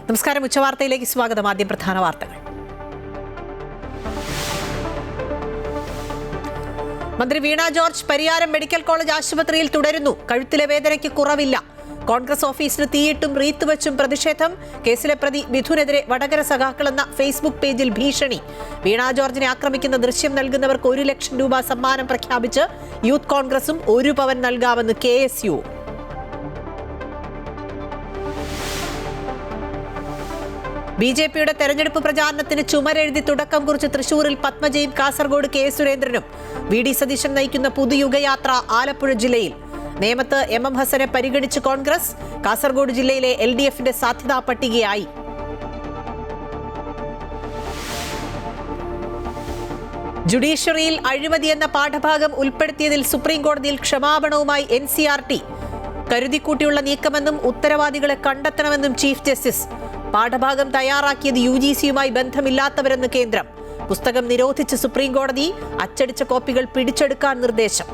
നമസ്കാരം. ഉച്ചവാർത്തയിലേക്ക് സ്വാഗതം. ആദ്യം പ്രധാന വാർത്തകൾ. മന്ത്രി വീണ ജോർജ് പരിയാരം മെഡിക്കൽ കോളേജ് ആശുപത്രിയിൽ തുടരുന്നു. കഴുത്തിലെ വേദനയ്ക്ക് കുറവില്ല. കോൺഗ്രസ് ഓഫീസിന് തീയിട്ടും റീത്ത് വെച്ചും പ്രതിഷേധം. കേസിലെ പ്രതി മിഥുനെതിരെ വടകര സഖാക്കളെന്ന ഫേസ്ബുക്ക് പേജിൽ ഭീഷണി. വീണ ജോർജിനെ ആക്രമിക്കുന്ന ദൃശ്യം നൽകുന്നവർക്ക് 1 ലക്ഷം രൂപ സമ്മാനം പ്രഖ്യാപിച്ച് യൂത്ത് കോൺഗ്രസും 1 പവൻ നൽകാമെന്ന് KSU. BJPയുടെ തെരഞ്ഞെടുപ്പ് പ്രചാരണത്തിന് ചുമരെഴുതി തുടക്കം കുറിച്ച് തൃശൂരിൽ പത്മജയും കാസർഗോഡ് K സുരേന്ദ്രനും. VD സതീശൻ നയിക്കുന്ന പുതുയുഗയാത്ര ആലപ്പുഴ ജില്ലയിൽ. നേമത്ത് MM ഹസനെ പരിഗണിച്ച് കോൺഗ്രസ്. കാസർഗോഡ് ജില്ലയിലെ LDFന്റെ സാധ്യതാ പട്ടികയായി. ജുഡീഷ്യറിയിൽ അഴിമതി എന്ന പാഠഭാഗം ഉൾപ്പെടുത്തിയതിൽ സുപ്രീം കോടതിയിൽ ക്ഷമാപണവുമായി NCERT. കരുതിക്കൂട്ടിയുള്ള നീക്കമെന്നും ഉത്തരവാദികളെ കണ്ടെത്തണമെന്നും ചീഫ് ജസ്റ്റിസ്. പാഠഭാഗം തയ്യാറാക്കിയത് UGCയുമായി ബന്ധമില്ലാത്തവരെന്ന് കേന്ദ്രം. പുസ്തകം നിരോധിച്ച് സുപ്രീം കോടതി. അച്ചടിച്ച കോപ്പികൾ പിടിച്ചെടുക്കാൻ നിർദ്ദേശം.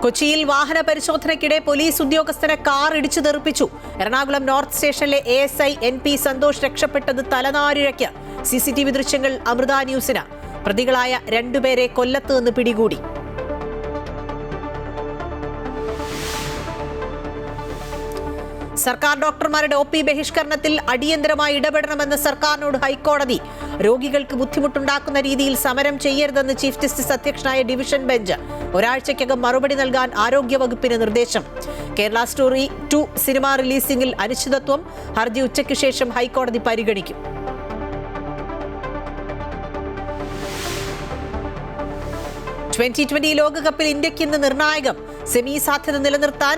കൊച്ചിയിൽ വാഹന പരിശോധനയ്ക്കിടെ പോലീസ് ഉദ്യോഗസ്ഥനെ കാർ ഇടിച്ചു തെറിപ്പിച്ചു. എറണാകുളം നോർത്ത് സ്റ്റേഷനിലെ ASI NP സന്തോഷ് രക്ഷപ്പെട്ടത് തലനാരിഴയ്ക്ക്. CCTV ദൃശ്യങ്ങൾ അമൃത ന്യൂസിന്. പ്രതികളായ 2 പേരെ കൊല്ലത്ത് നിന്ന് പിടികൂടി. സർക്കാർ ഡോക്ടർമാരുടെ OP ബഹിഷ്കരണത്തിൽ അടിയന്തരമായി ഇടപെടണമെന്ന് സർക്കാരിനോട് ഹൈക്കോടതി. രോഗികൾക്ക് ബുദ്ധിമുട്ടുണ്ടാക്കുന്ന രീതിയിൽ സമരം ചെയ്യരുതെന്ന് ചീഫ് ജസ്റ്റിസ് അധ്യക്ഷനായ ഡിവിഷൻ ബെഞ്ച്. ഒരാഴ്ചയ്ക്കകം മറുപടി നൽകാൻ ആരോഗ്യവകുപ്പിന് നിർദ്ദേശം. കേരള സ്റ്റോറി 2 സിനിമ റിലീസിംഗിൽ അനിശ്ചിതത്വം. ഹർജി ഉച്ചയ്ക്ക് ശേഷം ഹൈക്കോടതി പരിഗണിക്കും. T20 ലോകകപ്പിൽ ഇന്ത്യയ്ക്ക് ഇന്ന് നിർണായകം. സെമി സാധ്യത നിലനിർത്താൻ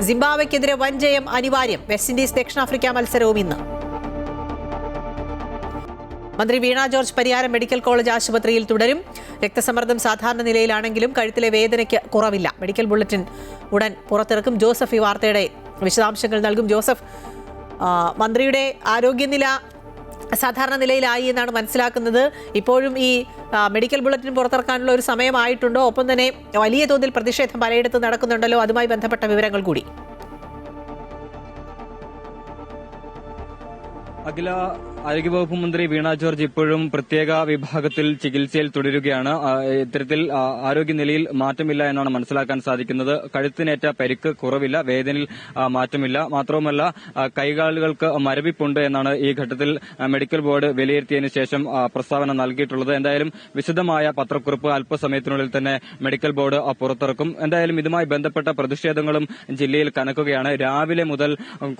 സിംബാബ്വെക്കെതിരെ വൻ ജയം അനിവാര്യം. വെസ്റ്റ് ഇൻഡീസ് ദക്ഷിണാഫ്രിക്ക മത്സരവും ഇന്ന്. മന്ത്രി വീണ ജോർജ് പരിയാരം മെഡിക്കൽ കോളേജ് ആശുപത്രിയിൽ തുടരും. രക്തസമ്മർദ്ദം സാധാരണ നിലയിലാണെങ്കിലും കഴുത്തിലെ വേദനയ്ക്ക് കുറവില്ല. മെഡിക്കൽ ബുള്ളറ്റിൻ ഉടൻ പുറത്തിറക്കും. ജോസഫ് ഈ വാർത്തയുടെ വിശദാംശങ്ങൾ നൽകും. ജോസഫ്, മന്ത്രിയുടെ ആരോഗ്യനില സാധാരണ നിലയിലായി എന്നാണ് മനസ്സിലാക്കുന്നത്. ഇപ്പോഴും ഈ മെഡിക്കൽ ബുള്ളറ്റിൻ പുറത്തിറക്കാനുള്ള ഒരു സമയമായിട്ടുണ്ടോ? ഒപ്പം തന്നെ വലിയ തോതിൽ പ്രതിഷേധം പലയിടത്തും നടക്കുന്നുണ്ടല്ലോ. അതുമായി ബന്ധപ്പെട്ട വിവരങ്ങൾ കൂടി. അഖില, ആരോഗ്യവകുപ്പ് മന്ത്രി വീണ ജോർജ് ഇപ്പോഴും പ്രത്യേക വിഭാഗത്തിൽ ചികിത്സയിൽ തുടരുകയാണ്. ഇത്തരത്തിൽ ആരോഗ്യനിലയിൽ മാറ്റമില്ല എന്നാണ് മനസ്സിലാക്കാൻ സാധിക്കുന്നത്. കഴുത്തിനേറ്റ പരിക്ക് കുറവില്ല, വേദനയിൽ മാറ്റമില്ല. മാത്രവുമല്ല, കൈകാലുകൾക്ക് മരവിപ്പുണ്ട് എന്നാണ് ഈ ഘട്ടത്തിൽ മെഡിക്കൽ ബോർഡ് വിലയിരുത്തിയതിനു ശേഷം പ്രസ്താവന നൽകിയിട്ടുള്ളത്. എന്തായാലും വിശദമായ പത്രക്കുറിപ്പ് അല്പസമയത്തിനുള്ളിൽ തന്നെ മെഡിക്കൽ ബോർഡ് പുറത്തിറക്കും. എന്തായാലും ഇതുമായി ബന്ധപ്പെട്ട പ്രതിഷേധങ്ങളും ജില്ലയിൽ കനക്കുകയാണ്. രാവിലെ മുതൽ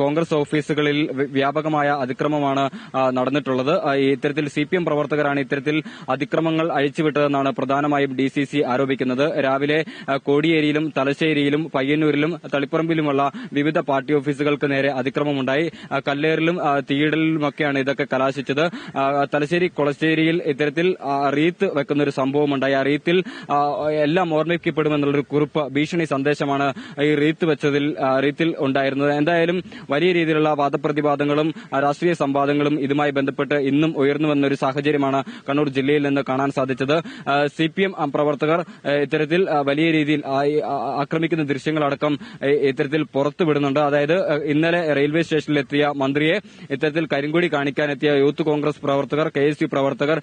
കോൺഗ്രസ് ഓഫീസുകളിൽ വ്യാപകമായ അതിക്രമമാണ് നടന്നിട്ടുള്ളത്. ഇത്തരത്തിൽ CPM പ്രവർത്തകരാണ് ഇത്തരത്തിൽ അതിക്രമങ്ങൾ അഴിച്ചുവിട്ടതെന്നാണ് പ്രധാനമായും DCC ആരോപിക്കുന്നത്. രാവിലെ കോടിയേരിയിലും തലശ്ശേരിയിലും പയ്യന്നൂരിലും തളിപ്പറമ്പിലുമുള്ള വിവിധ പാർട്ടി ഓഫീസുകൾക്ക് നേരെ അതിക്രമമുണ്ടായി. കല്ലേറിലും തീയിടലിലുമൊക്കെയാണ് ഇതൊക്കെ കലാശിച്ചത്. തലശ്ശേരി കൊളശ്ശേരിയിൽ ഇത്തരത്തിൽ റീത്ത് വെക്കുന്ന ഒരു സംഭവമുണ്ടായി. ആ റീത്തിൽ എല്ലാം ഓർമ്മിക്കപ്പെടുമെന്നുള്ളൊരു കുറിപ്പ്, ഭീഷണി സന്ദേശമാണ് ഈ റീത്തിൽ ഉണ്ടായിരുന്നത്. എന്തായാലും വലിയ രീതിയിലുള്ള വാദപ്രതിവാദങ്ങളും രാഷ്ട്രീയ സംവാദങ്ങളും ഇതുമായി ബന്ധപ്പെട്ട് ഇന്നും ഉയർന്നു വന്ന ഒരു സാഹചര്യമാണ് കണ്ണൂർ ജില്ലയിൽ നിന്ന് കാണാൻ സാധിച്ചത്. CPM പ്രവർത്തകർ ഇത്തരത്തിൽ വലിയ രീതിയിൽ ആക്രമിക്കുന്ന ദൃശ്യങ്ങളടക്കം ഇത്തരത്തിൽ പുറത്തുവിടുന്നുണ്ട്. അതായത് ഇന്നലെ റെയിൽവേ സ്റ്റേഷനിലെത്തിയ മന്ത്രിയെ ഇത്തരത്തിൽ കരിങ്കൊടി കാണിക്കാനെത്തിയ യൂത്ത് കോൺഗ്രസ് പ്രവർത്തകർ, KSU പ്രവർത്തകർ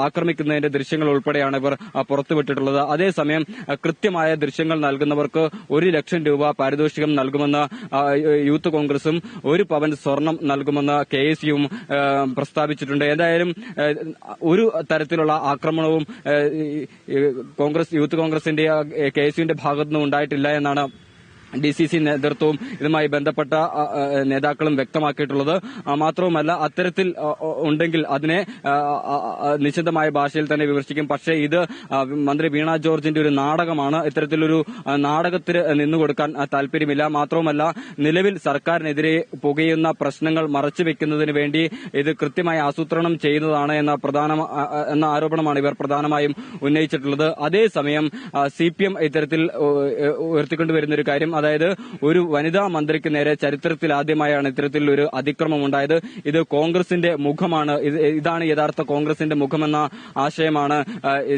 ആക്രമിക്കുന്നതിന്റെ ദൃശ്യങ്ങൾ ഉൾപ്പെടെയാണ് ഇവർ പുറത്തുവിട്ടിട്ടുള്ളത്. അതേസമയം കൃത്യമായ ദൃശ്യങ്ങൾ നൽകുന്നവർക്ക് 1 ലക്ഷം രൂപ പാരിതോഷികം നൽകുമെന്ന് യൂത്ത് കോൺഗ്രസും 1 പവൻ സ്വർണം നൽകുമെന്ന് KSUവും പ്രസ്താവിച്ചിട്ടുണ്ട്. ഏതായാലും ഒരു തരത്തിലുള്ള ആക്രമണവും യൂത്ത് കോൺഗ്രസിന്റെ KSUവിന്റെ ഭാഗത്തുനിന്നും ഉണ്ടായിട്ടില്ല എന്നാണ് DCC നേതൃത്വവും ഇതുമായി ബന്ധപ്പെട്ട നേതാക്കളും വ്യക്തമാക്കിയിട്ടുള്ളത്. മാത്രവുമല്ല, അത്തരത്തിൽ ഉണ്ടെങ്കിൽ അതിനെ നിശിതമായ ഭാഷയിൽ തന്നെ വിമർശിക്കും. പക്ഷേ ഇത് മന്ത്രി വീണ ജോർജിന്റെ ഒരു നാടകമാണ്. ഇത്തരത്തിലൊരു നാടകത്തിന് നിന്നുകൊടുക്കാൻ താല്പര്യമില്ല. മാത്രവുമല്ല, നിലവിൽ സർക്കാരിനെതിരെ പുകയുന്ന പ്രശ്നങ്ങൾ മറച്ചുവെക്കുന്നതിന് വേണ്ടി ഇത് കൃത്യമായി ആസൂത്രണം ചെയ്യുന്നതാണ് എന്ന ആരോപണമാണ് ഇവർ പ്രധാനമായും ഉന്നയിച്ചിട്ടുള്ളത്. അതേസമയം CPM ഇത്തരത്തിൽ ഉയർത്തിക്കൊണ്ടുവരുന്ന ഒരു കാര്യം, അതായത് ഒരു വനിതാ മന്ത്രിക്ക് നേരെ ചരിത്രത്തിൽ ആദ്യമായാണ് ഇത്തരത്തിൽ ഒരു അതിക്രമം ഉണ്ടായത്. ഇത് കോൺഗ്രസിന്റെ മുഖമാണ്, ഇതാണ് യഥാർത്ഥ കോൺഗ്രസിന്റെ മുഖമെന്ന ആശയമാണ്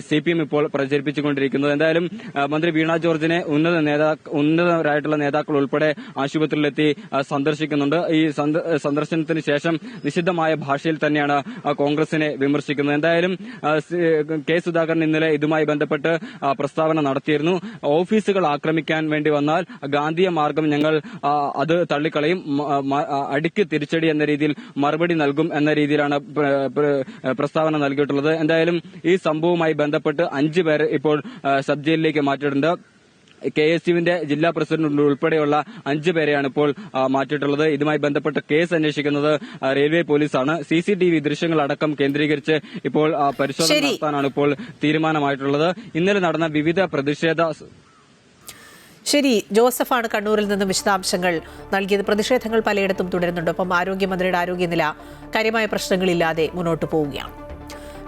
CPM ഇപ്പോൾ പ്രചരിപ്പിച്ചുകൊണ്ടിരിക്കുന്നത്. എന്തായാലും മന്ത്രി വീണ ജോർജിനെ ഉന്നതരായിട്ടുള്ള നേതാക്കൾ ഉൾപ്പെടെ ആശുപത്രിയിലെത്തി സന്ദർശിക്കുന്നുണ്ട്. ഈ സന്ദർശനത്തിന് ശേഷം നിശിതമായ ഭാഷയിൽ തന്നെയാണ് കോൺഗ്രസിനെ വിമർശിക്കുന്നത്. എന്തായാലും കെ സുധാകരൻ ഇന്നലെ ഇതുമായി ബന്ധപ്പെട്ട് പ്രസ്താവന നടത്തിയിരുന്നു. ഓഫീസുകൾ ആക്രമിക്കാൻ വേണ്ടി വന്നാൽ ഗാന്ധിയ മാർഗം ഞങ്ങൾ അത് തള്ളിക്കളയും, അടിക്ക് തിരിച്ചടി എന്ന രീതിയിൽ മറുപടി നൽകും എന്ന രീതിയിലാണ് പ്രസ്താവന നൽകിയിട്ടുള്ളത്. എന്തായാലും ഈ സംഭവവുമായി ബന്ധപ്പെട്ട് 5 പേരെ ഇപ്പോൾ സബ് ജയിലിലേക്ക് മാറ്റിയിട്ടുണ്ട്. KSUവിന്റെ ജില്ലാ പ്രസിഡന്റ് ഉൾപ്പെടെയുള്ള 5 പേരെയാണ് ഇപ്പോൾ മാറ്റിയിട്ടുള്ളത്. ഇതുമായി ബന്ധപ്പെട്ട് കേസ് അന്വേഷിക്കുന്നത് റെയിൽവേ പോലീസാണ്. CCTV ദൃശ്യങ്ങളടക്കം കേന്ദ്രീകരിച്ച് ഇപ്പോൾ പരിശോധന നടത്താനാണ് ഇപ്പോൾ തീരുമാനമായിട്ടുള്ളത്. ഇന്നലെ നടന്ന വിവിധ പ്രതിഷേധ ശരി, ജോസഫാണ് കണ്ണൂരിൽ നിന്നും വിശദാംശങ്ങൾ നൽകിയത്. പ്രതിഷേധങ്ങൾ പലയിടത്തും തുടരുന്നുണ്ട്. ഒപ്പം ആരോഗ്യമന്ത്രിയുടെ ആരോഗ്യനില കാര്യമായ പ്രശ്നങ്ങളില്ലാതെ മുന്നോട്ട് പോവുകയാണ്.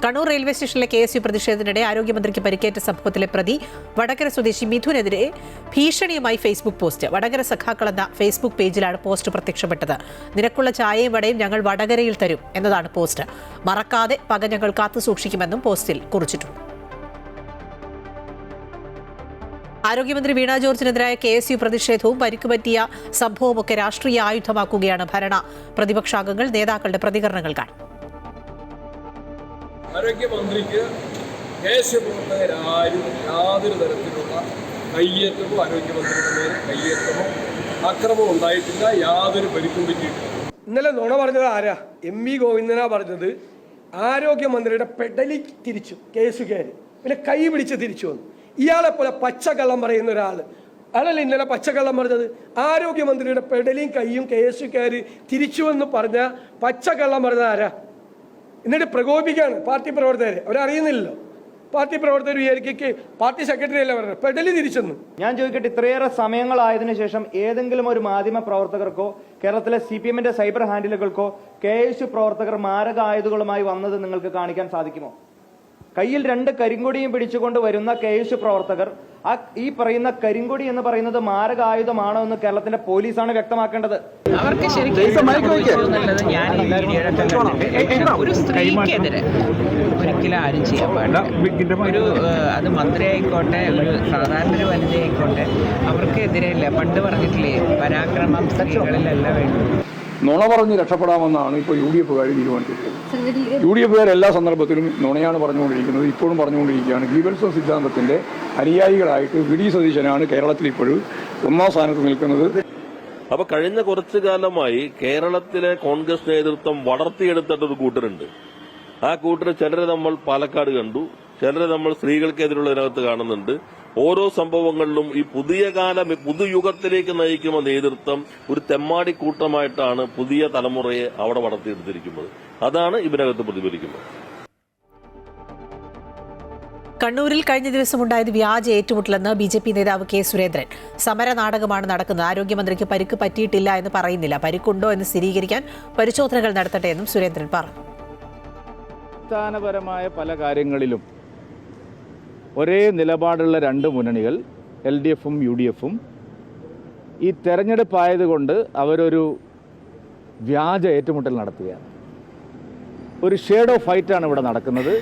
കണ്ണൂർ റെയിൽവേ സ്റ്റേഷനിലെ KSU പ്രതിഷേധത്തിനിടെ ആരോഗ്യമന്ത്രിക്ക് പരിക്കേറ്റ സംഭവത്തിലെ പ്രതി വടകര സ്വദേശി മിഥുനെതിരെ ഭീഷണിയുമായി ഫേസ്ബുക്ക് പോസ്റ്റ്. വടകര സഖാക്കൾ എന്ന ഫേസ്ബുക്ക് പേജിലാണ് പോസ്റ്റ് പ്രത്യക്ഷപ്പെട്ടത്. നിനക്കുള്ള ചായയും വടയും ഞങ്ങൾ വടകരയിൽ തരും എന്നതാണ് പോസ്റ്റ്. മറക്കാതെ പക ഞങ്ങൾ കാത്തുസൂക്ഷിക്കുമെന്നും പോസ്റ്റിൽ കുറിച്ചിട്ടുണ്ട്. ആരോഗ്യമന്ത്രി വീണ ജോർജിനെതിരായ KSU പ്രതിഷേധവും പരിക്കുപറ്റിയ സംഭവമൊക്കെ രാഷ്ട്രീയ ആയുധമാക്കുകയാണ് ഭരണ പ്രതിപക്ഷാംഗങ്ങൾ. നേതാക്കളുടെ പ്രതികരണങ്ങൾ കാണും. ആരോഗ്യമന്ത്രിക്ക് KSU പ്രവർത്തകരാരും യാതൊരു തരത്തിലുള്ള കയ്യേറ്റമോ ആരോഗ്യമന്ത്രിയുടെ നേരെ കയ്യേറ്റമോ അക്രമമോ ഉണ്ടായിട്ടില്ല. യാതൊരു പരിക്കും പറ്റിയിട്ടില്ല. ഇന്നലെ നുണ പറഞ്ഞത് ആരാ? MV ഗോവിന്ദനാ പറഞ്ഞത്. ആരോഗ്യമന്ത്രിയുടെ പെഡലി തിരിച്ചു KSUകാർ, പിന്നെ കൈ പിടിച്ച് തിരിച്ചു വന്നു. ഇയാളെ പോലെ പച്ചക്കള്ളം പറയുന്ന ഒരാൾ അതല്ല ഇന്നലെ പച്ചക്കള്ളം പറഞ്ഞത്. ആരോഗ്യമന്ത്രിയുടെ പെഡലിയും കൈയും KSUകാർ തിരിച്ചുവെന്ന് പറഞ്ഞ പച്ചക്കള്ളം പറഞ്ഞത് ആരാ? എന്നിട്ട് പ്രകോപിക്കാണ് പാർട്ടി പ്രവർത്തകരെ. അവരറിയുന്നില്ലല്ലോ. പാർട്ടി പ്രവർത്തകർ വിചാരിക്ക് പാർട്ടി സെക്രട്ടറി അല്ല പറഞ്ഞത്, പെഡലി തിരിച്ചെന്ന്. ഞാൻ ചോദിക്കട്ടെ, ഇത്രയേറെ സമയങ്ങളായതിനു ശേഷം ഏതെങ്കിലും ഒരു മാധ്യമ പ്രവർത്തകർക്കോ കേരളത്തിലെ CPMന്റെ സൈബർ ഹാൻഡിലുകൾക്കോ KSU പ്രവർത്തകർ മാരകായുധങ്ങളുമായി വന്നത് നിങ്ങൾക്ക് കാണിക്കാൻ സാധിക്കുമോ? കയ്യിൽ 2 കരിങ്കൊടിയും പിടിച്ചുകൊണ്ട് വരുന്ന KSU പ്രവർത്തകർ ഈ പറയുന്ന കരിങ്കൊടി എന്ന് പറയുന്നത് മാരകായുധമാണോ എന്ന് കേരളത്തിന്റെ പോലീസാണ് വ്യക്തമാക്കേണ്ടത്. അവർക്ക് ശരിക്കും ഞാൻ ഈ വീഡിയോയിലൊക്കെ കണ്ടിട്ട് ഒരു സ്ത്രീക്കെതിരെ ഒരിക്കലും ആരും ചെയ്യാൻ പാടില്ല. ഒരു അത് മന്ത്രി ആയിക്കോട്ടെ, ഒരു സാധാരണ ഒരു വനിതയായിക്കോട്ടെ, അവർക്കെതിരെയല്ല. പണ്ട് പറഞ്ഞിട്ടില്ലേ, പരാക്രമം സ്ത്രീകളിലല്ല വേണ്ടത്. നുണ പറഞ്ഞ് രക്ഷപ്പെടാമെന്നാണ് ഇപ്പോൾ UDFകാർ തീരുമാനിച്ചിട്ടുള്ളത്. UDFകാർ എല്ലാ സന്ദർഭത്തിലും നുണയാണ് പറഞ്ഞുകൊണ്ടിരിക്കുന്നത്, ഇപ്പോഴും പറഞ്ഞുകൊണ്ടിരിക്കുകയാണ്. ഗീബൽസൺ സിദ്ധാന്തത്തിന്റെ അനുയായികളായിട്ട് VD സതീശനാണ് കേരളത്തിൽ ഇപ്പോഴും 1ാം സ്ഥാനത്ത് നിൽക്കുന്നത്. അപ്പൊ കഴിഞ്ഞ കുറച്ചു കാലമായി കേരളത്തിലെ കോൺഗ്രസ് നേതൃത്വം വളർത്തിയെടുത്തിട്ടൊരു കൂട്ടരുണ്ട്. ആ കൂട്ടർ ചിലരെ നമ്മൾ പാലക്കാട് കണ്ടു, ചിലരെ നമ്മൾ സ്ത്രീകൾക്കെതിരുള്ളതിനകത്ത് കാണുന്നുണ്ട്. ഓരോ സംഭവങ്ങളിലും ഈ പുതുയുഗത്തിലേക്ക് നയിക്കുന്ന നേതൃത്വം ഒരു തെമ്മാടി കൂട്ടമായിട്ടാണ് പുതിയ തലമുറയെ അവിടെ വളർത്തിയെടുത്തിരിക്കുന്നത്. അതാണ് ഇതിനകത്ത് പ്രതിഫലിക്കുന്നത്. കണ്ണൂരിൽ കഴിഞ്ഞ ദിവസം ഉണ്ടായത് വ്യാജ ഏറ്റുമുട്ടലെന്ന് BJP നേതാവ് K സുരേന്ദ്രൻ. സമര നാടകമാണ് നടക്കുന്നത്. ആരോഗ്യമന്ത്രിക്ക് പരിക്ക് പറ്റിയിട്ടില്ല എന്ന് പറയുന്നില്ല. പരിക്കുണ്ടോ എന്ന് സ്ഥിരീകരിക്കാൻ പരിശോധനകൾ നടത്തട്ടെ എന്നും സുരേന്ദ്രൻ പറഞ്ഞു. അടിസ്ഥാനപരമായ പല കാര്യങ്ങളിലും ഒരേ നിലപാടുള്ള 2 മുന്നണികൾ LDFും UDFും ഈ തെരഞ്ഞെടുപ്പായതുകൊണ്ട് അവരൊരു വ്യാജ ഏറ്റുമുട്ടൽ നടത്തുകയാണ്. ഒരു ഷേഡോ ഫൈറ്റാണ് ഇവിടെ നടക്കുന്നത്.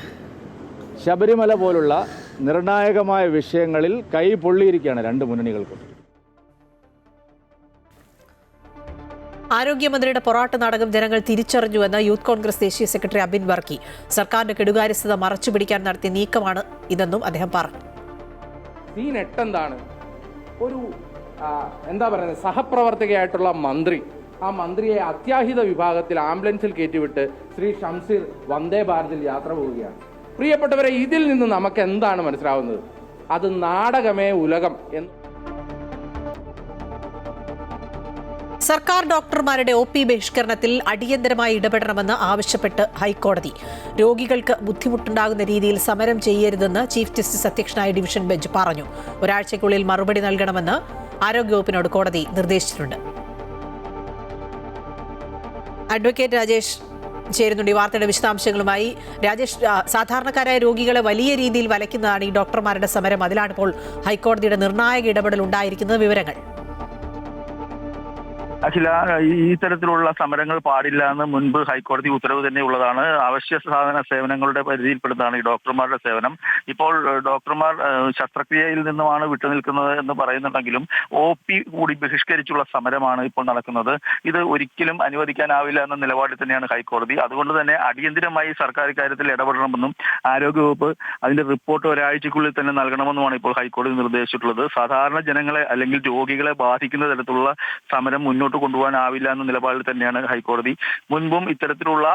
ശബരിമല പോലുള്ള നിർണായകമായ വിഷയങ്ങളിൽ കൈ പൊള്ളിയിരിക്കുകയാണ് 2 മുന്നണികൾക്കും. ആരോഗ്യമന്ത്രിയുടെ പൊറാട്ട് നാടകം ജനങ്ങൾ തിരിച്ചറിഞ്ഞുവെന്ന് യൂത്ത് കോൺഗ്രസ് ദേശീയ സെക്രട്ടറി അബിൻ വർക്കി. സർക്കാരിന്റെ കെടുകാര്യസ്ഥത മറച്ചുപിടിക്കാൻ നടത്തിയ നീക്കമാണ് ഇതെന്നും അദ്ദേഹം പറഞ്ഞു. സീൻ 8 എന്താണ്? ഒരു സഹപ്രവർത്തകയായിട്ടുള്ള മന്ത്രി, ആ മന്ത്രിയെ അത്യാഹിത വിഭാഗത്തിൽ ആംബുലൻസിൽ കയറ്റിവിട്ട് ശ്രീ ഷംസീർ വന്ദേ ഭാരതിൽ യാത്ര പോവുകയാണ്. പ്രിയപ്പെട്ടവരെ, ഇതിൽ നിന്ന് നമുക്ക് എന്താണ് മനസ്സിലാവുന്നത്? അത് നാടകമേ ഉലകം എന്ന്. സർക്കാർ ഡോക്ടർമാരുടെ OP ബഹിഷ്കരണത്തിൽ അടിയന്തരമായി ഇടപെടണമെന്ന് ആവശ്യപ്പെട്ട് ഹൈക്കോടതി. രോഗികൾക്ക് ബുദ്ധിമുട്ടുണ്ടാകുന്ന രീതിയിൽ സമരം ചെയ്യരുതെന്ന് ചീഫ് ജസ്റ്റിസ് അധ്യക്ഷനായ ഡിവിഷൻ ബെഞ്ച് പറഞ്ഞു. ഒരാഴ്ചയ്ക്കുള്ളിൽ മറുപടി നൽകണമെന്ന് ആരോഗ്യവകുപ്പിനോട് കോടതി നിർദ്ദേശിച്ചിട്ടുണ്ട്. അഡ്വക്കേറ്റ് രാജേഷ് ചേരുന്നുണ്ട് ഈ വാർത്തയുടെ വിശദാംശങ്ങളുമായി. രാജേഷ്, സാധാരണക്കാരായ രോഗികളെ വലിയ രീതിയിൽ വലയ്ക്കുന്നതാണ് ഈ ഡോക്ടർമാരുടെ സമരം. അതിലാണിപ്പോൾ ഹൈക്കോടതിയുടെ നിർണായക ഇടപെടൽ ഉണ്ടായിരിക്കുന്നത്. വിവരങ്ങൾ. അഖില, ഈ തരത്തിലുള്ള സമരങ്ങൾ പാടില്ല എന്ന് മുൻപ് ഹൈക്കോടതി ഉത്തരവ് തന്നെ ഉള്ളതാണ്. അവശ്യ സാധന സേവനങ്ങളുടെ പരിധിയിൽപ്പെടുന്നതാണ് ഈ ഡോക്ടർമാരുടെ സേവനം. ഇപ്പോൾ ഡോക്ടർമാർ ശസ്ത്രക്രിയയിൽ നിന്നുമാണ് വിട്ടുനിൽക്കുന്നത് എന്ന് പറയുന്നുണ്ടെങ്കിലും OP കൂടി ബഹിഷ്കരിച്ചുള്ള സമരമാണ് ഇപ്പോൾ നടക്കുന്നത്. ഇത് ഒരിക്കലും അനുവദിക്കാനാവില്ല എന്ന നിലപാടിൽ തന്നെയാണ് ഹൈക്കോടതി. അതുകൊണ്ട് തന്നെ അടിയന്തരമായി സർക്കാർ ഇക്കാര്യത്തിൽ ഇടപെടണമെന്നും ആരോഗ്യവകുപ്പ് അതിന്റെ റിപ്പോർട്ട് ഒരാഴ്ചക്കുള്ളിൽ തന്നെ നൽകണമെന്നുമാണ് ഇപ്പോൾ ഹൈക്കോടതി നിർദ്ദേശിച്ചിട്ടുള്ളത്. സാധാരണ ജനങ്ങളെ അല്ലെങ്കിൽ രോഗികളെ ബാധിക്കുന്ന തരത്തിലുള്ള സമരം മുന്നോട്ട് കൊണ്ടുപോകാനാവില്ല എന്ന നിലപാടിൽ തന്നെയാണ് ഹൈക്കോടതി. മുൻപും ഇത്തരത്തിലുള്ള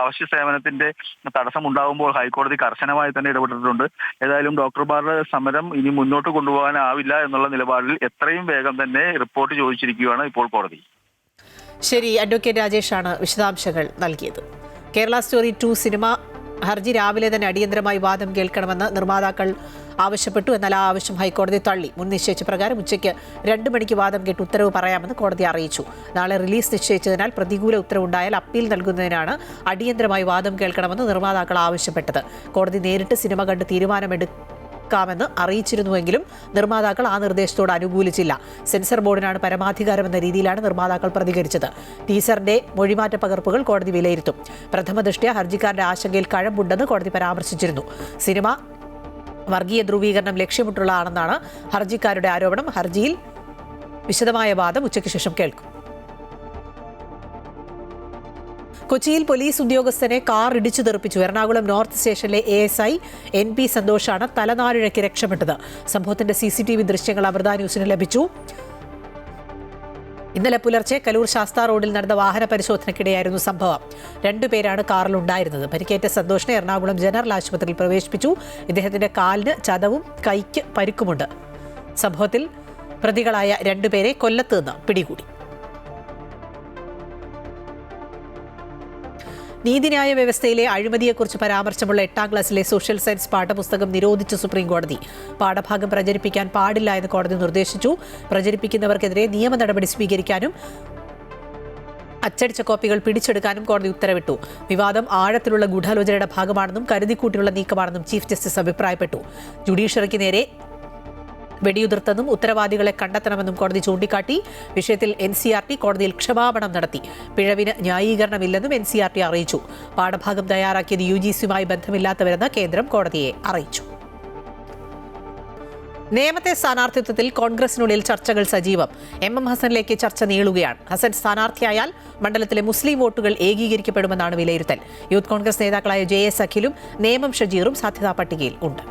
അവശ്യ സേവനത്തിന്റെ തടസ്സം ഉണ്ടാകുമ്പോൾ ഹൈക്കോടതി കർശനമായി തന്നെ ഇടപെട്ടിട്ടുണ്ട്. ഏതായാലും ഡോക്ടർമാരുടെ സമരം ഇനി മുന്നോട്ട് കൊണ്ടുപോകാനാവില്ല എന്നുള്ള നിലപാടിൽ എത്രയും വേഗം തന്നെ റിപ്പോർട്ട് ചോദിച്ചിരിക്കുകയാണ് ഇപ്പോൾ കോടതി. ശരി, അഡ്വക്കേറ്റ് രാജേഷാണ് വിശദാംശങ്ങൾ നൽകിയത്. കേരള സ്റ്റോറി 2 സിനിമ ഹർജി രാവിലെ തന്നെ അടിയന്തരമായി വാദം കേൾക്കണമെന്ന് നിർമ്മാതാക്കൾ ആവശ്യപ്പെട്ടു. എന്നാൽ ആ ആവശ്യം ഹൈക്കോടതി തള്ളി. മുൻ നിശ്ചയിച്ച പ്രകാരം ഉച്ചയ്ക്ക് 2 മണിക്ക് വാദം കേട്ട് ഉത്തരവ് പറയാമെന്ന് കോടതി അറിയിച്ചു. നാളെ റിലീസ് നിശ്ചയിച്ചതിനാൽ പ്രതികൂല ഉത്തരവുണ്ടായാൽ അപ്പീൽ നൽകുന്നതിനാണ് അടിയന്തരമായി വാദം കേൾക്കണമെന്ന് നിർമ്മാതാക്കൾ ആവശ്യപ്പെട്ടത്. കോടതി നേരിട്ട് സിനിമ കണ്ട് തീരുമാനമെടുക്കാമെന്ന് അറിയിച്ചിരുന്നുവെങ്കിലും നിർമ്മാതാക്കൾ ആ നിർദ്ദേശത്തോട് അനുകൂലിച്ചില്ല. സെൻസർ ബോർഡിനാണ് പരമാധികാരമെന്ന രീതിയിലാണ് നിർമ്മാതാക്കൾ പ്രതികരിച്ചത്. ടീസറിന്റെ മൊഴിമാറ്റ പകർപ്പുകൾ കോടതി വിലയിരുത്തും. പ്രഥമദൃഷ്ട്യാ ഹർജിക്കാരുടെ ആശങ്കയിൽ കഴമ്പുണ്ടെന്ന് കോടതി പരാമർശിച്ചിരുന്നു. സിനിമ വർഗീയ ധ്രുവീകരണം ലക്ഷ്യമിട്ടുള്ളതാണെന്നാണ് ഹർജിക്കാരുടെ ആരോപണം. ഹർജിയിൽ വിശദമായ വാദം ഉച്ചയ്ക്ക് ശേഷം കേൾക്കും. കൊച്ചിയിൽ പോലീസ് ഉദ്യോഗസ്ഥനെ കാർ ഇടിച്ചു തെറിപ്പിച്ചു. എറണാകുളം നോർത്ത് സ്റ്റേഷനിലെ ASI NP സന്തോഷാണ് തലനാരിഴയ്ക്ക് രക്ഷപ്പെട്ടത്. സംഭവത്തിന്റെ CCTV ദൃശ്യങ്ങൾ അമൃത ന്യൂസിന് ലഭിച്ചു. ഇന്നലെ പുലർച്ചെ കലൂർ ശാസ്താ റോഡിൽ നടന്ന വാഹന പരിശോധനയ്ക്കിടെയായിരുന്നു സംഭവം. 2 പേരാണ് കാറിലുണ്ടായിരുന്നത്. പരിക്കേറ്റ സന്തോഷിനെ എറണാകുളം ജനറൽ ആശുപത്രിയിൽ പ്രവേശിപ്പിച്ചു. ഇദ്ദേഹത്തിന്റെ കാലിന് ചതവും കൈക്ക് പരിക്കുമുണ്ട്. സംഭവത്തിൽ പ്രതികളായ 2 പേരെ കൊല്ലത്ത് നിന്ന് പിടികൂടി. നീതിന്യായ വ്യവസ്ഥയിലെ അഴിമതിയെക്കുറിച്ച് പരാമർശമുള്ള 8ാം ക്ലാസ്സിലെ സോഷ്യൽ സയൻസ് പാഠപുസ്തകം നിരോധിച്ചു സുപ്രീംകോടതി. പാഠഭാഗം പ്രചരിപ്പിക്കാൻ പാടില്ല എന്ന് കോടതി നിർദ്ദേശിച്ചു. പ്രചരിപ്പിക്കുന്നവർക്കെതിരെ നിയമ നടപടി സ്വീകരിക്കാനും അച്ചടിച്ച കോപ്പികൾ പിടിച്ചെടുക്കാനും കോടതി ഉത്തരവിട്ടു. വിവാദം ആഴത്തിലുള്ള ഗൂഢാലോചനയുടെ ഭാഗമാണെന്നും കരുതിക്കൂട്ടിയുള്ള നീക്കമാണെന്നും ചീഫ് ജസ്റ്റിസ് അഭിപ്രായപ്പെട്ടു. ജുഡീഷ്യറിക്ക് നേരെ വെടിയുതിർത്തെന്നും ഉത്തരവാദികളെ കണ്ടെത്തണമെന്നും കോടതി ചൂണ്ടിക്കാട്ടി. വിഷയത്തിൽ NCERT കോടതിയിൽ ക്ഷമാപണം നടത്തി. പിഴവിന് ന്യായീകരണമില്ലെന്നും NCERT അറിയിച്ചു. പാഠഭാഗം തയ്യാറാക്കിയത് UGCയുമായി ബന്ധമില്ലാത്തവരെന്ന് കേന്ദ്രം കോടതിയെ അറിയിച്ചു. നേമത്തെ സ്ഥാനാർത്ഥിത്വത്തിൽ കോൺഗ്രസിനുള്ളിൽ ചർച്ചകൾ സജീവം. MM ഹസനിലേക്ക് ചർച്ച നീളുകയാണ്. ഹസൻ സ്ഥാനാർത്ഥിയായാൽ മണ്ഡലത്തിലെ മുസ്ലിം വോട്ടുകൾ ഏകീകരിക്കപ്പെടുമെന്നാണ് വിലയിരുത്തൽ. യൂത്ത് കോൺഗ്രസ് നേതാക്കളായ JS അഖിലും നേമം ഷജീറും സാധ്യതാ പട്ടികയിൽ ഉണ്ട്.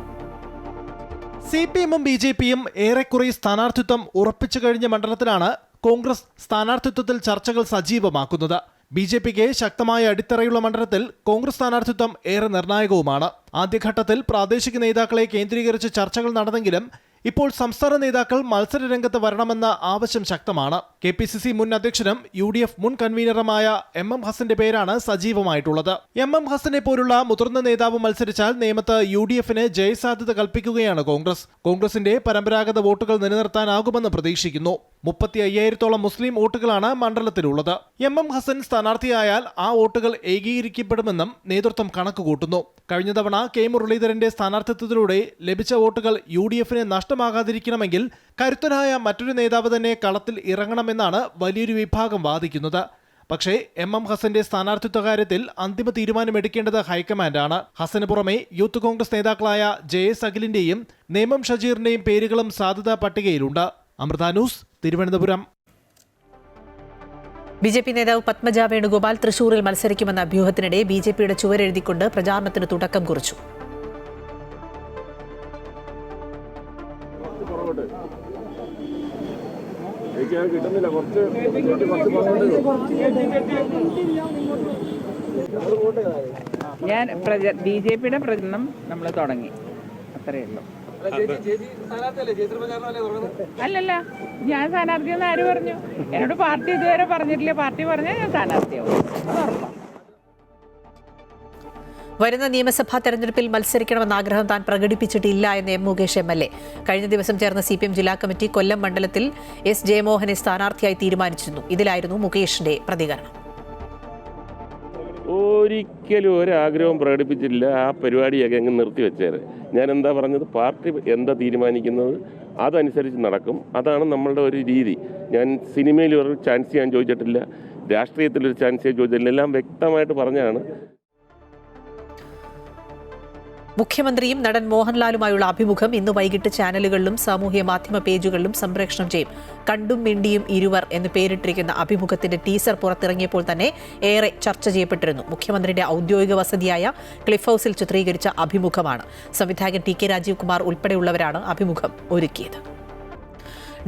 CPM-ഉം BJP-യും ഏറെക്കുറെ സ്ഥാനാർത്ഥിത്വം ഉറപ്പിച്ചു കഴിഞ്ഞ മണ്ഡലത്തിലാണ് കോൺഗ്രസ് സ്ഥാനാർത്ഥിത്വത്തിൽ ചർച്ചകൾ സജീവമാക്കുന്നത്. BJP-ക്ക് ശക്തമായ അടിത്തറയുള്ള മണ്ഡലത്തിൽ കോൺഗ്രസ് സ്ഥാനാർത്ഥിത്വം ഏറെ നിർണായകവുമാണ്. ആദ്യഘട്ടത്തിൽ പ്രാദേശിക നേതാക്കളെ കേന്ദ്രീകരിച്ച് ചർച്ചകൾ നടന്നെങ്കിലും ഇപ്പോൾ സംസ്ഥാന നേതാക്കൾ മത്സരരംഗത്ത് വരണമെന്ന ആവശ്യം ശക്തമാണ്. KPCC മുൻ അധ്യക്ഷനും UDF മുൻ കൺവീനറുമായ MM ഹസന്റെ പേരാണ് സജീവമായിട്ടുള്ളത്. MM ഹസനെ പോലുള്ള മുതിർന്ന നേതാവ് മത്സരിച്ചാൽ നേമത്ത് UDFന് ജയസാധ്യത കൽപ്പിക്കുകയാണ് കോൺഗ്രസ്. കോൺഗ്രസിന്റെ പരമ്പരാഗത വോട്ടുകൾ നിലനിർത്താനാകുമെന്ന് പ്രതീക്ഷിക്കുന്നു. 35,000-ഓളം മുസ്ലിം വോട്ടുകളാണ് മണ്ഡലത്തിലുള്ളത്. MM ഹസൻ സ്ഥാനാർത്ഥിയായാൽ ആ വോട്ടുകൾ ഏകീകരിക്കപ്പെടുമെന്നും നേതൃത്വം കണക്കുകൂട്ടുന്നു. കഴിഞ്ഞ തവണ K മുരളീധരന്റെ സ്ഥാനാർത്ഥിത്വത്തിലൂടെ ലഭിച്ച വോട്ടുകൾ UDFന് നഷ്ടമാകാതിരിക്കണമെങ്കിൽ കരുത്തനായ മറ്റൊരു നേതാവ് തന്നെ കളത്തിൽ ഇറങ്ങണമെന്നാണ് വലിയൊരു വിഭാഗം വാദിക്കുന്നത്. പക്ഷേ MM ഹസന്റെ സ്ഥാനാർത്ഥിത്വ കാര്യത്തിൽ അന്തിമ തീരുമാനമെടുക്കേണ്ടത് ഹൈക്കമാൻഡാണ്. ഹസന് പുറമെ യൂത്ത് കോൺഗ്രസ് നേതാക്കളായ JS അഖിലിന്റെയും നേമം ഷജീറിന്റെയും പേരുകളും സാധ്യതാ പട്ടികയിലുണ്ട്. അമൃത ന്യൂസ്, തിരുവനന്തപുരം. BJP നേതാവ് പത്മജ വേണുഗോപാൽ തൃശൂരിൽ മത്സരിക്കുമെന്ന അഭ്യൂഹത്തിനിടെ BJPയുടെ ചുവരെഴുതിക്കൊണ്ട് പ്രചാരണത്തിന് തുടക്കം കുറിച്ചു. ഞാൻ BJPയുടെ പ്രചരണം നമ്മൾ തുടങ്ങി, അത്രയേ ഉള്ളൂ. അല്ലല്ല, ഞാൻ സ്ഥാനാർത്ഥിയെന്ന് ആര് പറഞ്ഞു? എന്നോട് പാർട്ടി ഇതുവരെ പറഞ്ഞിട്ടില്ല. പാർട്ടി പറഞ്ഞാൽ ഞാൻ സ്ഥാനാർത്ഥിയാവും. വരുന്ന നിയമസഭാ തെരഞ്ഞെടുപ്പിൽ മത്സരിക്കണമെന്ന ആഗ്രഹം താൻ പ്രകടിപ്പിച്ചിട്ടില്ല എന്ന് M മുകേഷ് MLA. കഴിഞ്ഞ ദിവസം ചേർന്ന CPM ജില്ലാ കമ്മിറ്റി കൊല്ലം മണ്ഡലത്തിൽ S ജയമോഹനെ സ്ഥാനാർത്ഥിയായി തീരുമാനിച്ചിരുന്നു. ഇതിലായിരുന്നു മുകേഷിന്റെ പ്രതികരണം. ഒരിക്കലും ഒരാഗ്രഹവും പ്രകടിപ്പിച്ചില്ല. ആ പരിപാടിയൊക്കെ അങ്ങ് നിർത്തിവെച്ചേരെ. ഞാൻ എന്താ പറഞ്ഞത്, പാർട്ടി എന്താ തീരുമാനിക്കുന്നത് അതനുസരിച്ച് നടക്കും. അതാണ് നമ്മളുടെ ഒരു രീതി. ഞാൻ സിനിമയിൽ ഒരു ചാൻസ് ഞാൻ ചോദിച്ചിട്ടില്ല, രാഷ്ട്രീയത്തിലൊരു ചാൻസ് ഞാൻ ചോദിച്ചിട്ടില്ല, എല്ലാം വ്യക്തമായിട്ട് പറഞ്ഞാണ്. മുഖ്യമന്ത്രിയും നടൻ മോഹൻലാലുമായുള്ള അഭിമുഖം ഇന്ന് വൈകിട്ട് ചാനലുകളിലും സാമൂഹ്യ മാധ്യമ പേജുകളിലും സംപ്രേഷണം ചെയ്യും. കണ്ടും മിണ്ടിയും ഇരുവർ എന്ന് പേരിട്ടിരിക്കുന്ന അഭിമുഖത്തിന്റെ ടീസർ പുറത്തിറങ്ങിയപ്പോൾ തന്നെ ഏറെ ചർച്ച ചെയ്യപ്പെട്ടിരുന്നു. മുഖ്യമന്ത്രിയുടെ ഔദ്യോഗിക വസതിയായ ക്ലിഫ് ഹൌസിൽ ചിത്രീകരിച്ച അഭിമുഖമാണ്. സംവിധായകൻ ടി കെ രാജീവ് കുമാർ ഉൾപ്പെടെയുള്ളവരാണ് അഭിമുഖം ഒരുക്കിയത്.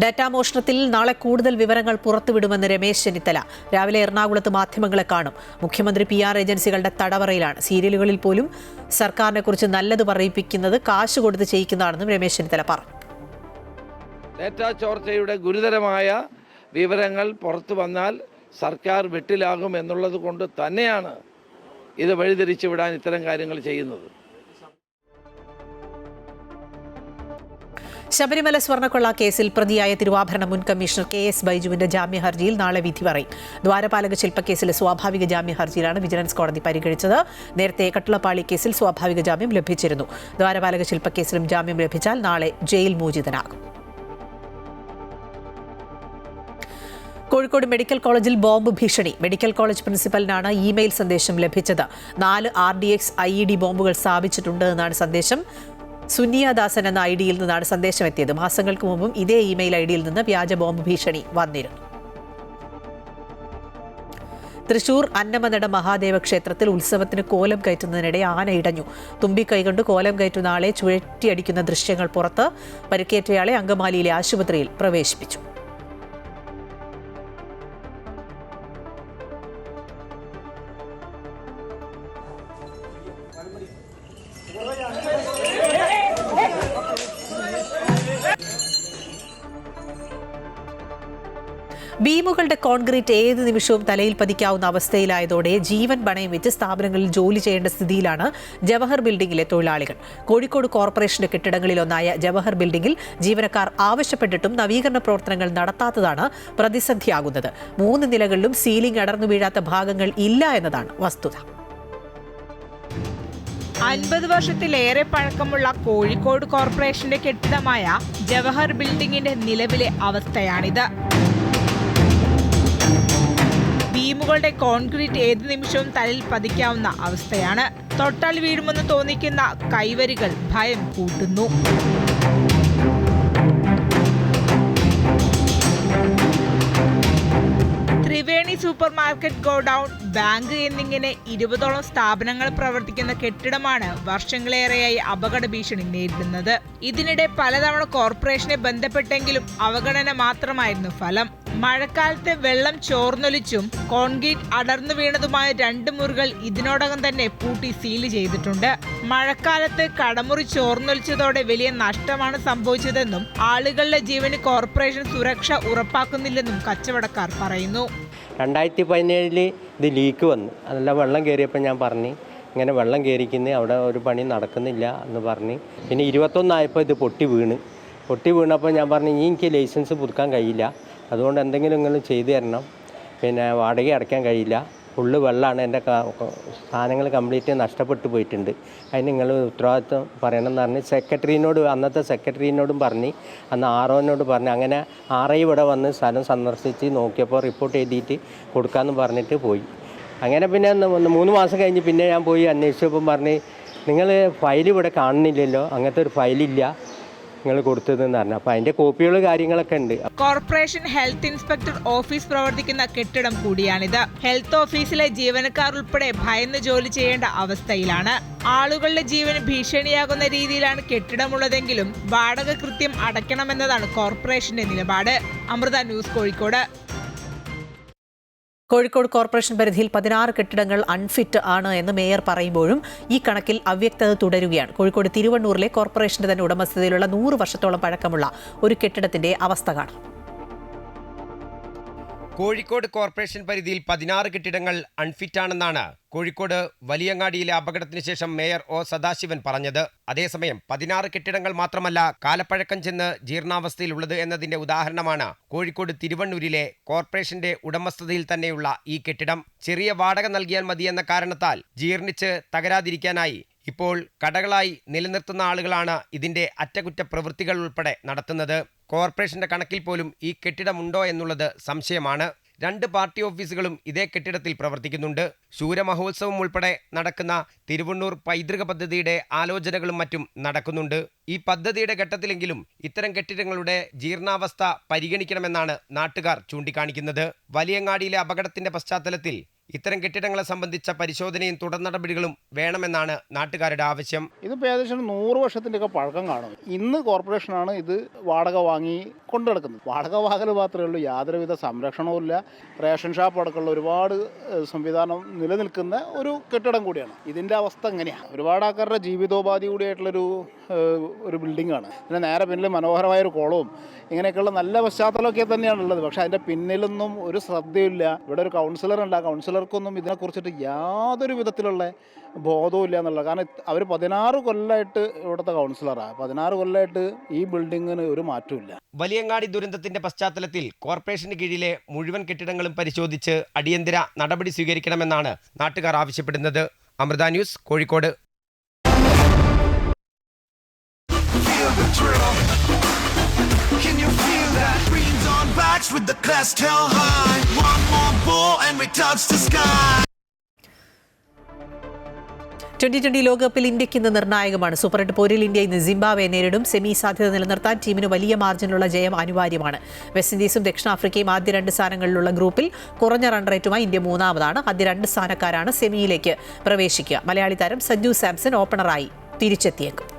ഡാറ്റാ മോഷണത്തിൽ നാളെ കൂടുതൽ വിവരങ്ങൾ പുറത്തുവിടുമെന്ന് രമേശ് ചെന്നിത്തല. രാവിലെ എറണാകുളത്ത് മാധ്യമങ്ങളെ കാണും. മുഖ്യമന്ത്രി PR ഏജൻസികളുടെ തടവറയിലാണ്. സീരിയലുകളിൽ പോലും സർക്കാരിനെ കുറിച്ച് നല്ലത് പറയിപ്പിക്കുന്നത് കാശ് കൊടുത്ത് ചെയ്യിക്കുന്നതാണെന്നും രമേശ് ചെന്നിത്തല പറഞ്ഞു. ഡാറ്റാ ചോർച്ചയുടെ ഗുരുതരമായ വിവരങ്ങൾ പുറത്തു വന്നാൽ സർക്കാർ വെട്ടിലാകും എന്നുള്ളത് കൊണ്ട് തന്നെയാണ് ഇത് വഴിതിരിച്ചു വിടാൻ ഇത്തരം കാര്യങ്ങൾ ചെയ്യുന്നത്. ശബരിമല സ്വർണ്ണക്കൊള്ള കേസിൽ പ്രതിയായ തിരുവാഭരണ മുൻ കമ്മീഷണർ KS ബൈജുവിന്റെ ജാമ്യ ഹർജിയിൽ നാളെ വിധി പറയും. ദ്വാരപാലക ശില്പക്കേസിലെ സ്വാഭാവിക ജാമ്യ ഹർജിയിലാണ് വിജിലൻസ് കോടതി പരിഗണിച്ചത്. നേരത്തെ കട്ടളപ്പാളി കേസിൽ സ്വാഭാവിക ജാമ്യം ലഭിച്ചിരുന്നു. ദ്വാരപാലക ശില്പക്കേസിലും ജാമ്യം ലഭിച്ചാൽ നാളെ ജയിൽ മോചിതനാകും. കോഴിക്കോട് മെഡിക്കൽ കോളേജിൽ ബോംബ് ഭീഷണി. മെഡിക്കൽ കോളേജ് പ്രിൻസിപ്പലിനാണ് ഇമെയിൽ സന്ദേശം ലഭിച്ചത്. 4 RDX IED ബോംബുകൾ സ്ഥാപിച്ചിട്ടുണ്ട് എന്നാണ് സന്ദേശം. സുനിയദാസൻ എന്ന ഐഡിയിൽ നിന്നാണ് സന്ദേശം എത്തിയത്. മാസങ്ങൾക്ക് മുമ്പും ഇതേ ഇമെയിൽ ഐഡിയിൽ നിന്ന് വ്യാജ ബോംബ് ഭീഷണി വന്നിരുന്നു. തൃശൂർ അന്നമനട മഹാദേവ ക്ഷേത്രത്തിൽ ഉത്സവത്തിന് കോലം കയറ്റുന്നതിനിടെ ആന ഇടഞ്ഞു. തുമ്പി കൈകൊണ്ട് കോലം കയറ്റുന്ന ആളെ ചുഴറ്റിയടിക്കുന്ന ദൃശ്യങ്ങൾ പുറത്ത്. പരിക്കേറ്റയാളെ അങ്കമാലിയിലെ ആശുപത്രിയിൽ പ്രവേശിപ്പിച്ചു. ബീമുകളുടെ കോൺക്രീറ്റ് ഏത് നിമിഷവും തലയിൽ പതിക്കാവുന്ന അവസ്ഥയിലായതോടെ ജീവൻ പണയം വെച്ച് സ്ഥാപനങ്ങളിൽ ജോലി ചെയ്യേണ്ട സ്ഥിതിയിലാണ് ജവഹർ ബിൽഡിംഗിലെ തൊഴിലാളികൾ. കോഴിക്കോട് കോർപ്പറേഷന്റെ കെട്ടിടങ്ങളിലൊന്നായ ജവഹർ ബിൽഡിംഗിൽ ജീവനക്കാർ ആവശ്യപ്പെട്ടിട്ടും നവീകരണ പ്രവർത്തനങ്ങൾ നടത്താത്തതാണ് പ്രതിസന്ധിയാകുന്നത്. 3 നിലകളിലും സീലിംഗ് അടർന്നു വീഴാത്ത ഭാഗങ്ങൾ ഇല്ല എന്നതാണ് വസ്തുത. 50 വർഷത്തിലേറെ പഴക്കമുള്ള കോഴിക്കോട് കോർപ്പറേഷന്റെ കെട്ടിടമായ ജവഹർ ബിൽഡിംഗിന്റെ നിലവിലെ അവസ്ഥയാണിത്. ബീമുകളുടെ കോൺക്രീറ്റ് ഏത് നിമിഷവും തലയിൽ പതിക്കാവുന്ന അവസ്ഥയാണ്. തൊട്ടാൽ വീഴുമെന്ന് തോന്നിക്കുന്ന കൈവരികൾ ഭയം കൂട്ടുന്നു. Triveni super market, godown, bank എന്നിങ്ങനെ 20ഓളം സ്ഥാപനങ്ങൾ പ്രവർത്തിക്കുന്ന കെട്ടിടമാണ് വർഷങ്ങളേറെയായി അപകട ഭീഷണി നേരിടുന്നത്. ഇതിനിടെ പലതവണ കോർപ്പറേഷനെ ബന്ധപ്പെട്ടെങ്കിലും അവഗണന മാത്രമായിരുന്നു ഫലം. മഴക്കാലത്ത് വെള്ളം ചോർന്നൊലിച്ചും കോൺക്രീറ്റ് അടർന്നു വീണതുമായ 2 മുറികൾ ഇതിനോടകം തന്നെ പൂട്ടി സീൽ ചെയ്തിട്ടുണ്ട്. മഴക്കാലത്ത് കടമുറി ചോർന്നൊലിച്ചതോടെ വലിയ നഷ്ടമാണ് സംഭവിച്ചതെന്നും ആളുകളുടെ ജീവന് കോർപ്പറേഷൻ സുരക്ഷ ഉറപ്പാക്കുന്നില്ലെന്നും കച്ചവടക്കാർ പറയുന്നു. 2017 ഇത് ലീക്ക് വന്നു. അതെല്ലാം വെള്ളം കയറിയപ്പോൾ ഞാൻ പറഞ്ഞു ഇങ്ങനെ വെള്ളം കയറിക്കുന്നത് അവിടെ ഒരു പണി നടക്കുന്നില്ല എന്ന് പറഞ്ഞ്. പിന്നെ 21 ആയപ്പോൾ ഇത് പൊട്ടി വീണപ്പോൾ ഞാൻ പറഞ്ഞു എനിക്ക് ലൈസൻസ് പുതുക്കാൻ കഴിയില്ല, അതുകൊണ്ട് എന്തെങ്കിലും നിങ്ങൾ ചെയ്തു തരണം, പിന്നെ വാടക അടയ്ക്കാൻ കഴിയില്ല, ഫുള്ള് വെള്ളമാണ്, എൻ്റെ സാധനങ്ങൾ കംപ്ലീറ്റ് നഷ്ടപ്പെട്ടു പോയിട്ടുണ്ട്, അതിന് നിങ്ങൾ ഉത്തരവാദിത്വം പറയണമെന്ന് പറഞ്ഞ് അന്നത്തെ സെക്രട്ടറിനോടും പറഞ്ഞ് അന്ന് ROനോട് പറഞ്ഞ് അങ്ങനെ RI ഇവിടെ വന്ന് സ്ഥലം സന്ദർശിച്ച് നോക്കിയപ്പോൾ റിപ്പോർട്ട് എഴുതിയിട്ട് കൊടുക്കാമെന്ന് പറഞ്ഞിട്ട് പോയി. അങ്ങനെ പിന്നെ 3 മാസം കഴിഞ്ഞ് പിന്നെ ഞാൻ പോയി അന്വേഷിച്ചപ്പം പറഞ്ഞ് നിങ്ങൾ ഫയൽ ഇവിടെ കാണുന്നില്ലല്ലോ, അങ്ങനത്തെ ഒരു ഫയലില്ല നിങ്ങൾ കൊടുത്തതെന്ന് പറഞ്ഞു. അപ്പോൾ അതിൻ്റെ കോപ്പികൾ കാര്യങ്ങളൊക്കെ ഉണ്ട്. കോർപ്പറേഷൻ ഹെൽത്ത് ഇൻസ്പെക്ടർ ഓഫീസ് പ്രവർത്തിക്കുന്ന കെട്ടിടം കൂടിയാണിത്. ഹെൽത്ത് ഓഫീസിലെ ജീവനക്കാർ ഉൾപ്പെടെ ഭയന്ന് ജോലി ചെയ്യേണ്ട അവസ്ഥയിലാണ്. ആളുകളുടെ ജീവന് ഭീഷണിയാകുന്ന രീതിയിലാണ് കെട്ടിടമുള്ളതെങ്കിലും വാടക കൃത്യം അടയ്ക്കണമെന്നതാണ് കോർപ്പറേഷന്റെ നിലപാട്. അമൃത ന്യൂസ്, കോഴിക്കോട്. കോഴിക്കോട് കോർപ്പറേഷൻ പരിധിയിൽ 16 കെട്ടിടങ്ങൾ അൺഫിറ്റ് ആണ് എന്ന് മേയർ പറയുമ്പോഴും ഈ കണക്കിൽ അവ്യക്തത തുടരുകയാണ്. കോഴിക്കോട് തിരുവണ്ണൂരിലെ കോർപ്പറേഷന്റെ തന്നെ ഉടമസ്ഥതയിലുള്ള 100 വർഷത്തോളം പഴക്കമുള്ള ഒരു കെട്ടിടത്തിന്റെ അവസ്ഥ കാണാം. കോഴിക്കോട് കോർപ്പറേഷൻ പരിധിയിൽ 16 കെട്ടിടങ്ങൾ അൺഫിറ്റാണെന്നാണ് കോഴിക്കോട് വലിയങ്ങാടിയിലെ അപകടത്തിന് ശേഷം മേയർ ഒ സദാശിവൻ പറഞ്ഞത്. അതേസമയം 16 കെട്ടിടങ്ങൾ മാത്രമല്ല കാലപ്പഴക്കം ചെന്ന് ജീർണാവസ്ഥയിലുള്ളത് എന്നതിന്റെ ഉദാഹരണമാണ് കോഴിക്കോട് തിരുവണ്ണൂരിലെ കോർപ്പറേഷന്റെ ഉടമസ്ഥതയിൽ തന്നെയുള്ള ഈ കെട്ടിടം. ചെറിയ വാടക നൽകിയാൽ മതിയെന്ന കാരണത്താൽ ജീർണിച്ച് തകരാതിരിക്കാനായി ഇപ്പോൾ കടകളായി നിലനിർത്തുന്ന ആളുകളാണ് ഇതിന്റെ അറ്റകുറ്റപ്രവൃത്തികൾ ഉൾപ്പെടെ നടത്തുന്നത്. കോർപ്പറേഷന്റെ കണക്കിൽ പോലും ഈ കെട്ടിടമുണ്ടോ എന്നുള്ളത് സംശയമാണ്. 2 പാർട്ടി ഓഫീസുകളും ഇതേ കെട്ടിടത്തിൽ പ്രവർത്തിക്കുന്നുണ്ട്. ശൂരമഹോത്സവം ഉൾപ്പെടെ നടക്കുന്ന തിരുവണ്ണൂർ പൈതൃക പദ്ധതിയുടെ ആലോചനകളും മറ്റും നടക്കുന്നുണ്ട്. ഈ പദ്ധതിയുടെ ഘട്ടത്തിലെങ്കിലും ഇത്തരം കെട്ടിടങ്ങളുടെ ജീർണാവസ്ഥ പരിഗണിക്കണമെന്നാണ് നാട്ടുകാർ ചൂണ്ടിക്കാണിക്കുന്നത്. വലിയങ്ങാടിയിലെ അപകടത്തിന്റെ പശ്ചാത്തലത്തിൽ ഇത്തരം കെട്ടിടങ്ങളെ സംബന്ധിച്ച പരിശോധനയും തുടർ നടപടികളും വേണമെന്നാണ് നാട്ടുകാരുടെ ആവശ്യം. ഇതിപ്പോൾ ഏകദേശം 100 വർഷത്തിൻ്റെയൊക്കെ പഴക്കം കാണും. ഇന്ന് കോർപ്പറേഷനാണ് ഇത് വാടക വാങ്ങി കൊണ്ടു നടക്കുന്നത്. വാടക വാങ്ങൽ മാത്രമേ ഉള്ളൂ, യാതൊരുവിധ സംരക്ഷണവും ഇല്ല. റേഷൻ ഷാപ്പ് അടക്കമുള്ള ഒരുപാട് സംവിധാനം നിലനിൽക്കുന്ന ഒരു കെട്ടിടം കൂടിയാണ്. ഇതിൻ്റെ അവസ്ഥ എങ്ങനെയാണ്? ഒരുപാട് ആൾക്കാരുടെ ജീവിതോപാധി കൂടിയായിട്ടുള്ളൊരു ബിൽഡിംഗ് ആണ്. പിന്നെ നേരെ പിന്നിൽ മനോഹരമായൊരു കുളവും ഇങ്ങനെയൊക്കെയുള്ള നല്ല പശ്ചാത്തലമൊക്കെ തന്നെയാണ് ഉള്ളത്. പക്ഷേ അതിൻ്റെ പിന്നിലൊന്നും ഒരു ശ്രദ്ധയില്ല. ഇവിടെ ഒരു കൗൺസിലറുണ്ട്, ആ കൗൺസിലർക്കൊന്നും ഇതിനെക്കുറിച്ചിട്ട് യാതൊരു വിധത്തിലുള്ള ബോധവും ഇല്ല എന്നുള്ളത്. കാരണം അവർ 16 കൊല്ലമായിട്ട് ഇവിടുത്തെ കൗൺസിലറാണ്. 16 കൊല്ലമായിട്ട് ഈ ബിൽഡിങ്ങിന് ഒരു മാറ്റവും ഇല്ല. വലിയങ്ങാടി ദുരന്തത്തിന്റെ പശ്ചാത്തലത്തിൽ കോർപ്പറേഷന് കീഴിലെ മുഴുവൻ കെട്ടിടങ്ങളും പരിശോധിച്ച് അടിയന്തര നടപടി സ്വീകരിക്കണമെന്നാണ് നാട്ടുകാർ ആവശ്യപ്പെടുന്നത്. Amrita news, Kozhikode. Can you feel that? Greens on backs with the crest held high. One more ball and we touch the sky. 2020 ലോകകപ്പിൽ ഇന്ത്യക്ക് ഇന്ന് നിർണായകമാണ്. സൂപ്പർ 8 പോരിൽ ഇന്ത്യ ഇന്ന് സിംബാബ്വെ നേരിടും. സെമി സാധ്യത നിലനിർത്താൻ ടീമിന് വലിയ മാർജിനുള്ള ജയം അനിവാര്യമാണ്. വെസ്റ്റ് ഇൻഡീസും ദക്ഷിണാഫ്രിക്കയും ആദ്യ 2 സ്ഥാനങ്ങളിലുള്ള ഗ്രൂപ്പിൽ കുറഞ്ഞ റൺ റേറ്റുമായി ഇന്ത്യ 3ാമതാണ്. ആദ്യ 2 സ്ഥാനക്കാരാണ് സെമിയിലേക്ക് പ്രവേശിക്കുക. മലയാളി താരം സഞ്ജു സാംസൺ ഓപ്പണറായി തിരിച്ചെത്തിയേക്കും.